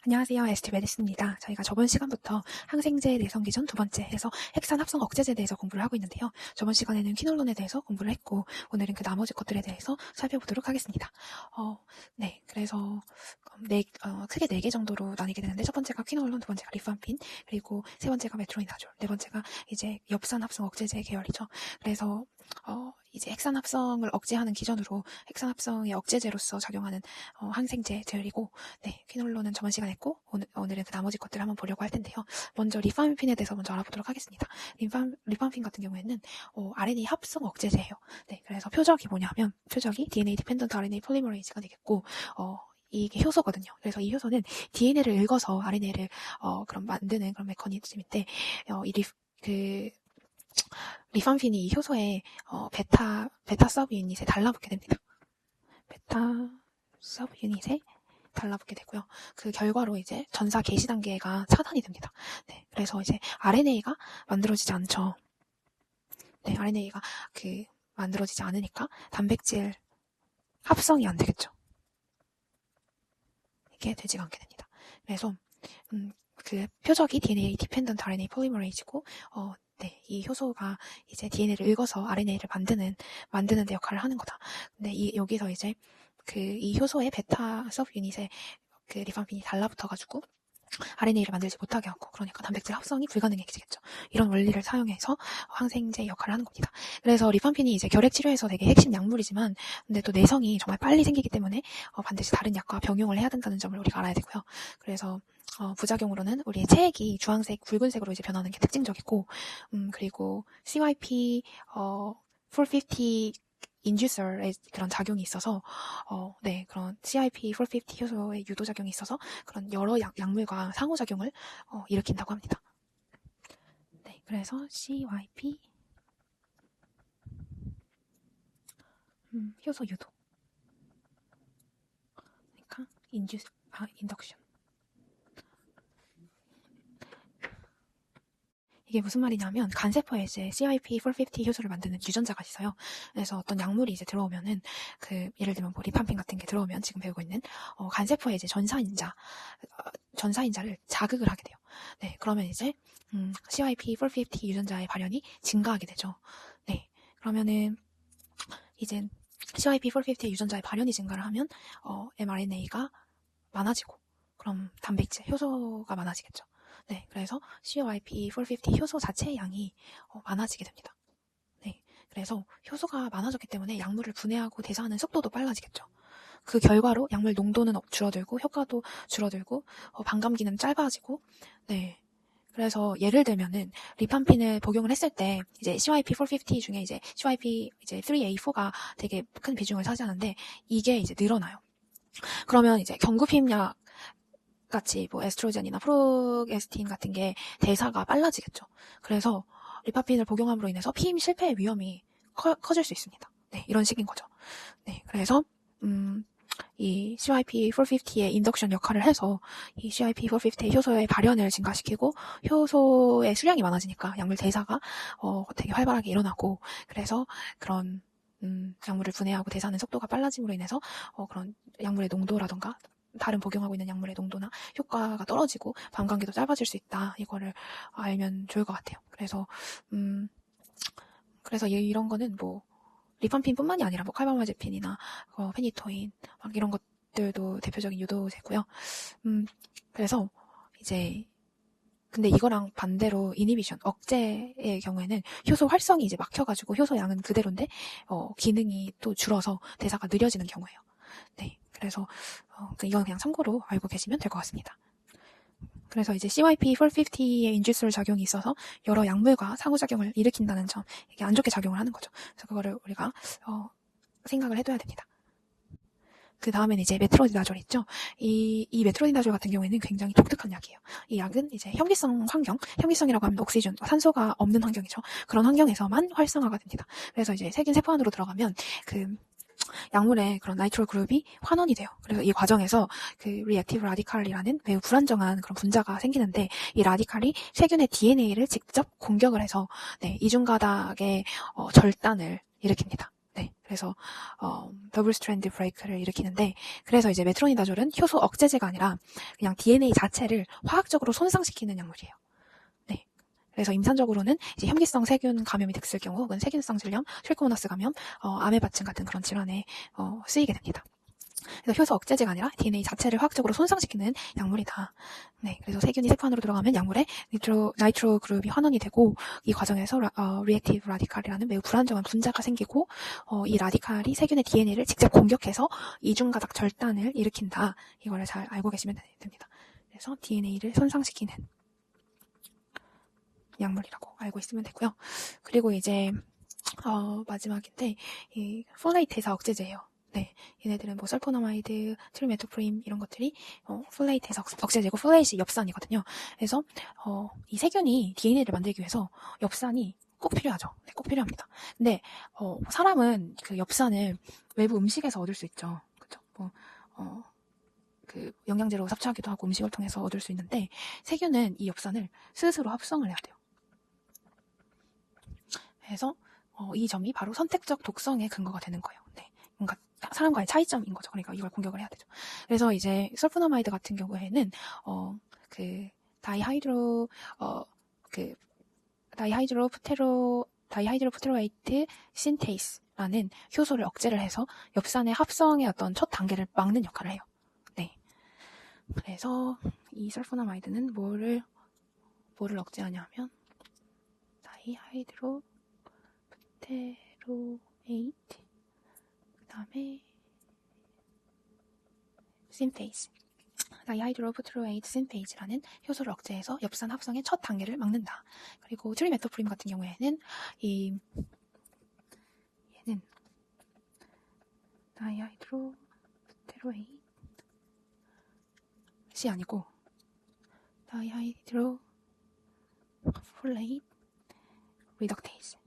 안녕하세요. 에스티 메디슨입니다. 저희가 저번 시간부터 항생제 내성 기전 두 번째 해서 핵산 합성 억제제에 대해서 공부를 하고 있는데요. 저번 시간에는 퀴놀론에 대해서 공부를 했고 오늘은 그 나머지 것들에 대해서 살펴보도록 하겠습니다. 그래서 크게 4개 정도로 나뉘게 되는데 첫 번째가 퀴놀론, 두 번째가 리팜핀, 그리고 세 번째가 메트로니다졸, 네 번째가 이제 엽산 합성 억제제 계열이죠. 그래서 이제 핵산 합성을 억제하는 기전으로 핵산 합성의 억제제로서 작용하는 항생제들이고, 퀴놀론은 저번 시간에 했고 오늘은 그 나머지 것들을 한번 보려고 할 텐데요. 먼저 리팜핀에 대해서 먼저 알아보도록 하겠습니다. 리팜핀 같은 경우에는 RNA 합성 억제제예요. 그래서 표적이 뭐냐면 표적이 DNA 디펜던트 RNA 폴리머레이즈가 되겠고 이게 효소거든요. 그래서 이 효소는 DNA를 읽어서 RNA를 그럼 만드는 그런 메커니즘인데 리팜핀이 이 효소에 베타 서브 유닛에 달라붙게 됩니다. 베타 서브 유닛에 달라붙게 되고요. 그 결과로 이제 전사 개시 단계가 차단이 됩니다. 그래서 이제 RNA가 만들어지지 않죠. RNA가 만들어지지 않으니까 단백질 합성이 안 되겠죠. 이게 되지가 않게 됩니다. 그래서 그 표적이 DNA 디펜던트 RNA 폴리머레이즈고 이 효소가 이제 DNA를 읽어서 RNA를 만드는 데 역할을 하는 거다. 근데 여기서 이제 이 효소의 베타 서브 유닛에 리팜핀이 달라붙어가지고 RNA를 만들지 못하게 하고, 그러니까 단백질 합성이 불가능해지겠죠. 이런 원리를 사용해서 항생제 역할을 하는 겁니다. 그래서 리팜핀이 이제 결핵 치료에서 되게 핵심 약물이지만, 근데 또 내성이 정말 빨리 생기기 때문에 반드시 다른 약과 병용을 해야 된다는 점을 우리가 알아야 되고요. 그래서 부작용으로는 우리의 체액이 주황색, 붉은색으로 이제 변하는 게 특징적이고, 그리고 CYP 450 인듀서의 그런 작용이 있어서 그런 CYP450 효소의 유도작용이 있어서 그런 여러 약물과 상호작용을 일으킨다고 합니다. 그래서 CYP 효소 유도, 그러니까 인덕션. 이게 무슨 말이냐면 간세포에 이제 CYP450 효소를 만드는 유전자가 있어요. 그래서 어떤 약물이 이제 들어오면은 예를 들면 뭐 리팜핀 같은 게 들어오면 지금 배우고 있는 간세포에 이제 전사인자를 자극을 하게 돼요. 그러면 이제 CYP450 유전자의 발현이 증가하게 되죠. 그러면은 이제 CYP450 유전자의 발현이 증가를 하면 mRNA가 많아지고, 그럼 단백질 효소가 많아지겠죠. 그래서 CYP450 효소 자체의 양이 많아지게 됩니다. 그래서 효소가 많아졌기 때문에 약물을 분해하고 대사하는 속도도 빨라지겠죠. 그 결과로 약물 농도는 줄어들고 효과도 줄어들고 반감기는 짧아지고. 그래서 예를 들면은 리팜핀을 복용을 했을 때 이제 CYP450 중에 이제 CYP 이제 3A4가 되게 큰 비중을 차지하는데 이게 이제 늘어나요. 그러면 이제 경구피임약 같이 뭐 에스트로겐이나 프로게스틴 같은 게 대사가 빨라지겠죠. 그래서 리파핀을 복용함으로 인해서 피임 실패의 위험이 커질 수 있습니다. 이런 식인 거죠. 그래서 이 CYP450의 인덕션 역할을 해서 이 CYP450 효소의 발현을 증가시키고 효소의 수량이 많아지니까 약물 대사가 되게 활발하게 일어나고, 그래서 그런 약물을 분해하고 대사하는 속도가 빨라짐으로 인해서 그런 약물의 농도라던가 다른 복용하고 있는 약물의 농도나 효과가 떨어지고 반감기도 짧아질 수 있다. 이거를 알면 좋을 것 같아요. 그래서 이런 거는 뭐 리팜핀뿐만이 아니라 뭐 칼바마제핀이나 페니토인 막 이런 것들도 대표적인 유도제고요. 그래서 이제 근데 이거랑 반대로 이니비션, 억제의 경우에는 효소 활성이 이제 막혀가지고 효소 양은 그대로인데 기능이 또 줄어서 대사가 느려지는 경우예요. 그래서 이건 그냥 참고로 알고 계시면 될 것 같습니다. 그래서 이제 CYP450의 인듀설 작용이 있어서 여러 약물과 상호작용을 일으킨다는 점, 이게 안 좋게 작용을 하는 거죠. 그래서 그거를 우리가 생각을 해둬야 됩니다. 그 다음에는 이제 메트로니다졸 있죠. 이 메트로니다졸 같은 경우에는 굉장히 독특한 약이에요. 이 약은 이제 현기성이라고 하면 옥시전, 산소가 없는 환경이죠. 그런 환경에서만 활성화가 됩니다. 그래서 이제 세균 세포 안으로 들어가면 약물의 그런 나이트로 그룹이 환원이 돼요. 그래서 이 과정에서 리액티브 라디칼이라는 매우 불안정한 그런 분자가 생기는데, 이 라디칼이 세균의 DNA를 직접 공격을 해서 이중 가닥의 절단을 일으킵니다. 네, 그래서 더블 스트랜드 브레이크를 일으키는데, 그래서 이제 메트로니다졸은 효소 억제제가 아니라 그냥 DNA 자체를 화학적으로 손상시키는 약물이에요. 네. 그래서 임산적으로는 이제 혐기성 세균 감염이 됐을 경우, 혹은 세균성 질염, 트리코모나스 감염, 아메바증 같은 그런 질환에 쓰이게 됩니다. 그래서 효소 억제제가 아니라 DNA 자체를 화학적으로 손상시키는 약물이다. 네, 그래서 세균이 세포 안으로 들어가면 약물에 나이트로 그룹이 환원이 되고, 이 과정에서 리액티브 라디칼이라는 매우 불안정한 분자가 생기고, 이 라디칼이 세균의 DNA를 직접 공격해서 이중가닥 절단을 일으킨다. 이거를 잘 알고 계시면 됩니다. 그래서 DNA를 손상시키는 약물이라고 알고 있으면 되고요. 그리고 이제 마지막인데, 이 폴레이테사 억제제예요. 네, 얘네들은 뭐 설포나마이드, 트리메토프림 이런 것들이 폴레이테사 억제제고, 폴레이시 엽산이거든요. 그래서 이 세균이 DNA를 만들기 위해서 엽산이 꼭 필요하죠. 네, 꼭 필요합니다. 근데 사람은 그 엽산을 외부 음식에서 얻을 수 있죠. 그렇죠? 그 영양제로 섭취하기도 하고 음식을 통해서 얻을 수 있는데, 세균은 이 엽산을 스스로 합성을 해야 돼요. 그래서 이 점이 바로 선택적 독성의 근거가 되는 거예요. 네, 뭔가 사람과의 차이점인 거죠. 그러니까 이걸 공격을 해야 되죠. 그래서 이제 설포나마이드 같은 경우에는 그 다이하이드로 푸테로에이트 신테이스라는 효소를 억제를 해서 엽산의 합성의 어떤 첫 단계를 막는 역할을 해요. 네. 그래서 이 설포나마이드는 뭐를 억제하냐면 다이하이드로 푸테로에이트, 그 다음에 신페이즈, 다이하이드로푸테로에이트 신페이즈라는 효소를 억제해서 엽산 합성의 첫 단계를 막는다. 그리고 트리메토프림 같은 경우에는 얘는 다이하이드로푸테로에이트이 아니고 다이하이드로폴레이트 리덕테이즈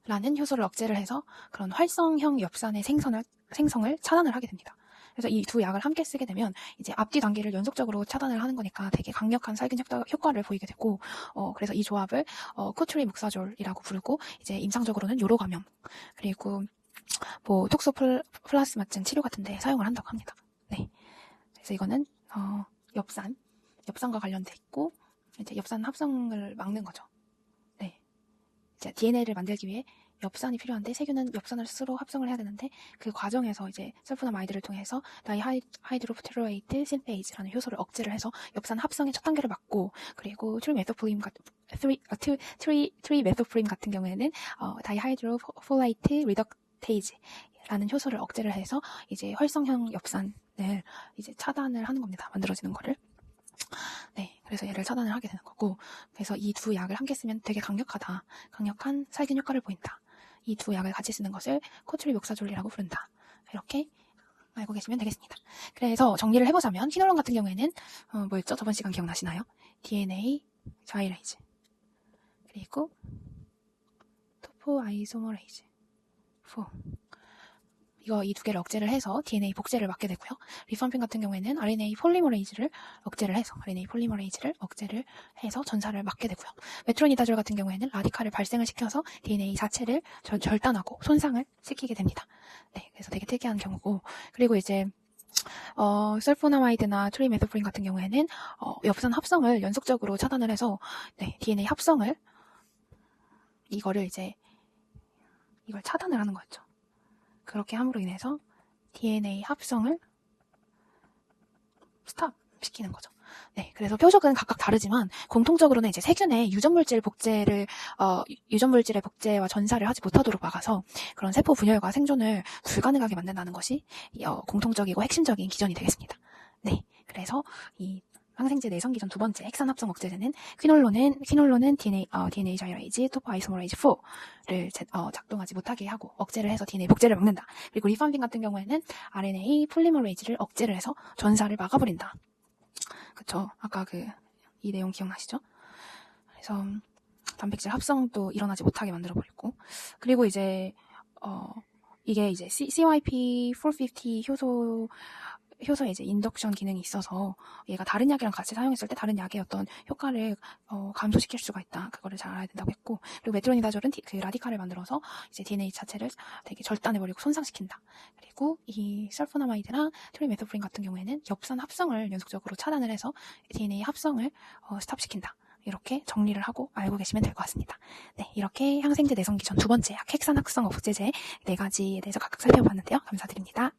라는 효소를 억제를 해서 그런 활성형 엽산의 생성을 차단을 하게 됩니다. 그래서 이 두 약을 함께 쓰게 되면 이제 앞뒤 단계를 연속적으로 차단을 하는 거니까 되게 강력한 살균 효과를 보이게 되고, 그래서 이 조합을 코트리묵사졸이라고 부르고, 이제 임상적으로는 요로 감염, 그리고 뭐 톡소플라스마증 치료 같은 데 사용을 한다고 합니다. 네. 그래서 이거는 엽산과 관련돼 있고, 이제 엽산 합성을 막는 거죠. 네. 이제 DNA를 만들기 위해 엽산이 필요한데, 세균은 엽산을 스스로 합성을 해야 되는데, 그 과정에서 이제 설포나마이드를 통해서 다이하이드로푸테로에이트 신페이즈라는 효소를 억제를 해서 엽산 합성의 첫 단계를 막고, 그리고 트리메토프림 같은 경우에는 다이하이드로폴레이트 리덕테이즈라는 효소를 억제를 해서 이제 활성형 엽산을 이제 차단을 하는 겁니다. 만들어지는 거를. 네, 그래서 얘를 차단을 하게 되는 거고, 그래서 이 두 약을 함께 쓰면 되게 강력한 살균 효과를 보인다. 이 두 약을 같이 쓰는 것을 코트리묵사졸이라고 부른다. 이렇게 알고 계시면 되겠습니다. 그래서 정리를 해보자면, 퀴놀론 같은 경우에는 뭐였죠? 저번 시간 기억나시나요? DNA 자이레이즈, 그리고 토포아이소머레이즈 4, 이 두 개를 억제를 해서 DNA 복제를 막게 되고요. 리펀핀 같은 경우에는 RNA 폴리머레이즈를 억제를 해서 전사를 막게 되고요. 메트로니다졸 같은 경우에는 라디칼을 발생을 시켜서 DNA 자체를 절단하고 손상을 시키게 됩니다. 네, 그래서 되게 특이한 경우고, 그리고 이제 설포나마이드나 트리메토프린 같은 경우에는 엽산 합성을 연속적으로 차단을 해서 DNA 합성을 이걸 차단을 하는 거였죠. 그렇게 함으로 인해서 DNA 합성을 스탑시키는 거죠. 네, 그래서 표적은 각각 다르지만 공통적으로는 이제 세균의 유전물질의 복제와 전사를 하지 못하도록 막아서 그런 세포 분열과 생존을 불가능하게 만든다는 것이 공통적이고 핵심적인 기전이 되겠습니다. 네, 그래서 이 항생제 내성 기전 두 번째 핵산 합성 억제제는 퀴놀론은 DNA 자이레이즈, 토포아이소머레이즈 4를 작동하지 못하게 하고 억제를 해서 DNA 복제를 막는다. 그리고 리펀핀 같은 경우에는 RNA 폴리머레이즈를 억제를 해서 전사를 막아버린다. 그쵸? 아까 이 내용 기억나시죠? 그래서 단백질 합성도 일어나지 못하게 만들어버리고, 그리고 이제 이게 이제 CYP450 효소 효소에 이제 인덕션 기능이 있어서 얘가 다른 약이랑 같이 사용했을 때 다른 약의 어떤 효과를 감소시킬 수가 있다. 그거를 잘 알아야 된다고 했고, 그리고 메트로니다졸은 그 라디칼을 만들어서 이제 DNA 자체를 되게 절단해버리고 손상시킨다. 그리고 이 설포나마이드랑 트리메토프린 같은 경우에는 엽산 합성을 연속적으로 차단을 해서 DNA 합성을 스탑시킨다. 이렇게 정리를 하고 알고 계시면 될 것 같습니다. 네, 이렇게 항생제 내성기 전 두 번째 약 핵산 합성 억제제 4가지에 대해서 각각 살펴봤는데요. 감사드립니다.